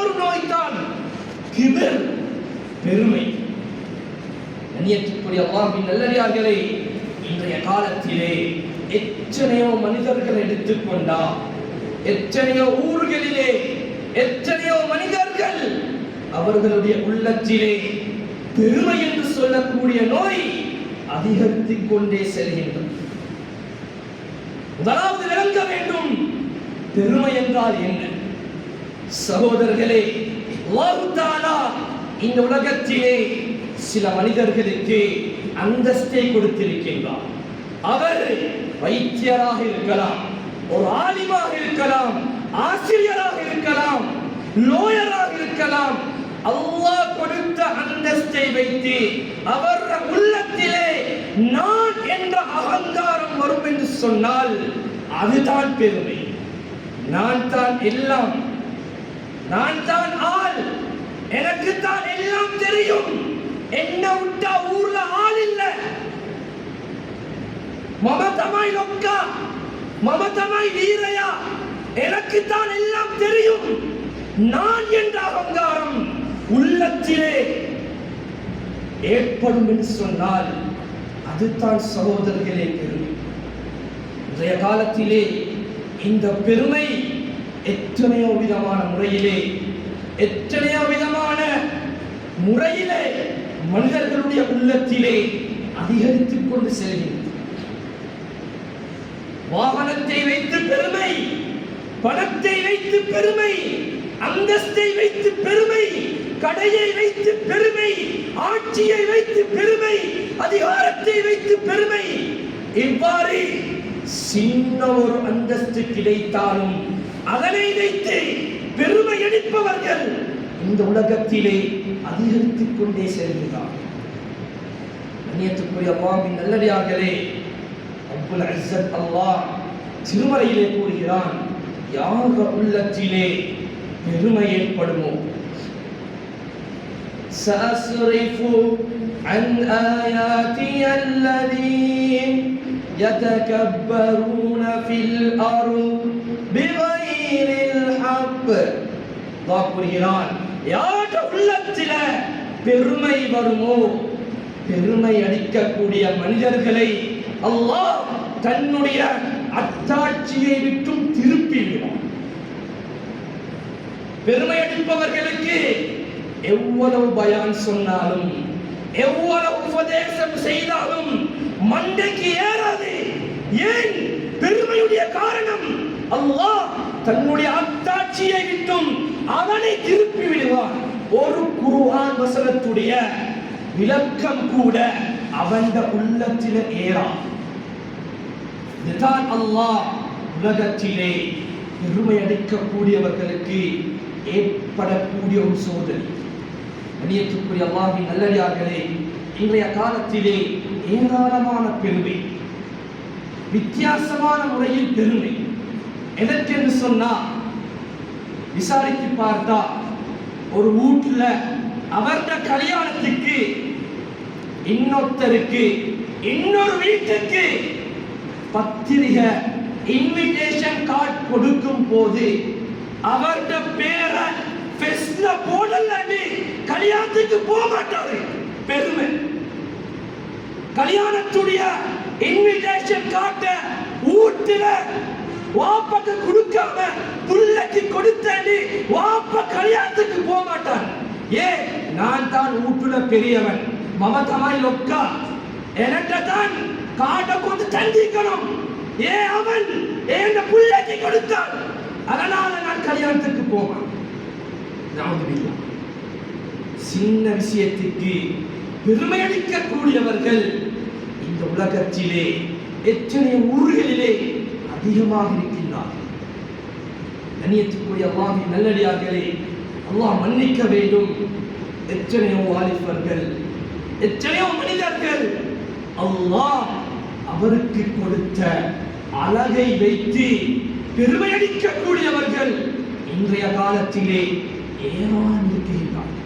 ஒரு நோய் தான் கிபர், பெருமை. கண்ணியத்துக்குரிய அல்லாஹ்வின் நல்லடியார்களே, இன்றைய காலத்திலே எத்தனையோ மனிதர்கள் எடுத்துக்கொண்டா, எத்தனையோ ஊர்களிலே எத்தனையோ மனிதர்கள் அவர்களுடைய உள்ளத்திலே பெருமை என்று சொல்லக்கூடிய நோய் அதிகரித்துக் கொண்டே செல்கின்றது. முதலாவது விளங்க வேண்டும், பெருமை என்றால் என்ன? சகோதரர்களே, அல்லாஹ் தஆலா இந்த உலகத்திலே சில மனிதர்களுக்கு அந்தஸ்தை கொடுத்திருக்கின்றார். அவர் வைத்தியராக இருக்கலாம், ஒரு ஆலிமாக இருக்கலாம், ஆசிரியராக இருக்கலாம், லோயராக இருக்கலாம். அல்லாஹ் கொடுத்த அந்தஸ்தை வைத்து அவர் உள்ளத்திலே நான் என்ற அகங்காரம் வரும் என்று சொன்னால் அதுதான் பெருமை. நான் தான் எல்லாம், நான் தான் ஆள், எனக்கு தான் எல்லாம் தெரியும், என்ன விட்டா ஊர்ல ஆள் இல்ல, மமதமாய் லொக்கா, மமதமாய் வீரையா, எனக்கு தான் எல்லாம் தெரியும், நான் என்ற அகங்காரம் உள்ளத்திலே ஏற்படும் என்று சொன்னால் அதுதான் சகோதரர்களே பெருமை. இன்றைய காலத்திலே இந்த பெருமை எத்தனையோ விதமான முறையிலே, எத்தனையோ விதமான முறையிலே மனிதர்களுடைய உள்ளத்திலே அதிகரித்துக் கொண்டு செல்கின்றது. வாகனத்தை வைத்து பெருமை, பணத்தை வைத்து பெருமை, அந்தஸ்தை வைத்து பெருமை, கடையை வைத்து பெருமை, ஆட்சியை வைத்து பெருமை, அதிகாரத்தை வைத்து பெருமை. இவ்வாறு சின்ன ஒரு அந்தஸ்து கிடைத்தாலும் அதனை வைத்து பெருமை அடிப்பவர்கள் இந்த உலகத்திலே அதிகரித்துக் கொண்டே செல்கிறார். கண்ணியத்துக்குரிய அல்லாஹ்வின் நல்லடியார்களே, ரப்புல் இஸ்ஸத் அல்லாஹ் திருமறையிலே கூறுகிறான், யார் உள்ளத்திலே பெருமை ஏற்படுமோ, சஅஸ்ரிஃபு அன் ஆயாதி அல்லதீன் யதகப்பரூன ஃபில் அர்த் பிகைரில் ஹக். அல்லாஹ் கூறுகிறான், யார் உள்ளத்திலே பெருமை வருமோ, பெருமை அளிக்கக்கூடிய மனிதர்களை அல்லாஹ் தன்னுடைய அத்தாட்சியை விட்டும் திருப்பி விடுவான். பெருமை அளிப்பவர்களுக்கு எவ்வளவு பயான் சொன்னாலும், எவ்வளவு உபதேசம் செய்தாலும் மண்டைக்கு ஏறாது. ஏன்? பெருமையுடைய காரணம் அல்லாஹ் தன்னுடைய அத்தாட்சியை விட்டும் அவனை திருப்பி விடுவான். ஒரு குர்ஆன் வசனத்துடைய விளக்கம் கூட அவன் உள்ளத்தில் ஏறா. இதுதான் அல்லாஹ் உலகத்திலே பெருமை அடிக்கக்கூடியவர்களுக்கு ஏற்படக்கூடிய ஒரு சோதனை. கண்ணியத்துக்குரிய அல்லாஹ்வின் நல்லடியார்களே, இன்றைய காலத்திலே ஏராளமான பெருமை, வித்தியாசமான முறையில் பெருமை. எதற்கென்று சொன்னா, விசாரித்து பார்த்தா ஒரு வீட்டுல அவருடைய கல்யாணத்துக்கு இன்னொருத்தருக்கு இன்னொரு வீட்டுக்கு பத்திரிகை இன்விடேஷன் கார்டு கொடுக்கும் போது அவருடைய பேரை ஃபெஸ்ட்ல போடலன்னு கல்யாணத்துக்கு போக மாட்டாரு. பெருமை. கல்யாணத்துடைய இன்விடேஷன் கார்ட வீட்டுல வாப்பாக்கு கொடுக்காம புள்ளைக்கு கொடுத்தேன்னு வாப்பா கல்யாணத்துக்கு போக மாட்டார். ஏன்? நான் தான் வீட்டுல பெரியவன், மமதமாய் லொக்கா, எனக்கு தான் காட்டை கொண்டு தந்திக்கணும். ஏன் அவன் என் புள்ளைக்கு கொடுத்தான், அதனால நான் கல்யாணத்துக்கு போவேன். சின்ன விஷயத்துக்கு பெருமை அளிக்கக்கூடியவர்கள் இந்த உலகத்திலே எத்தனை ஊர்களிலே அதிகமாக இருக்கின்றார்கள். கண்ணியத்துக்குரிய அல்லாஹ்வின் நல்லடியார்களே, அல்லாஹ் மன்னிக்க வேண்டும். எத்தனையோ வாலிபர்கள், எத்தனையோ மனிதர்கள் அல்லாஹ் அவருக்கு கொடுத்த அழகை வைத்து பெருமை அளிக்கக்கூடியவர்கள் இன்றைய காலத்திலே ஏராளம் இருக்கின்றார்கள்.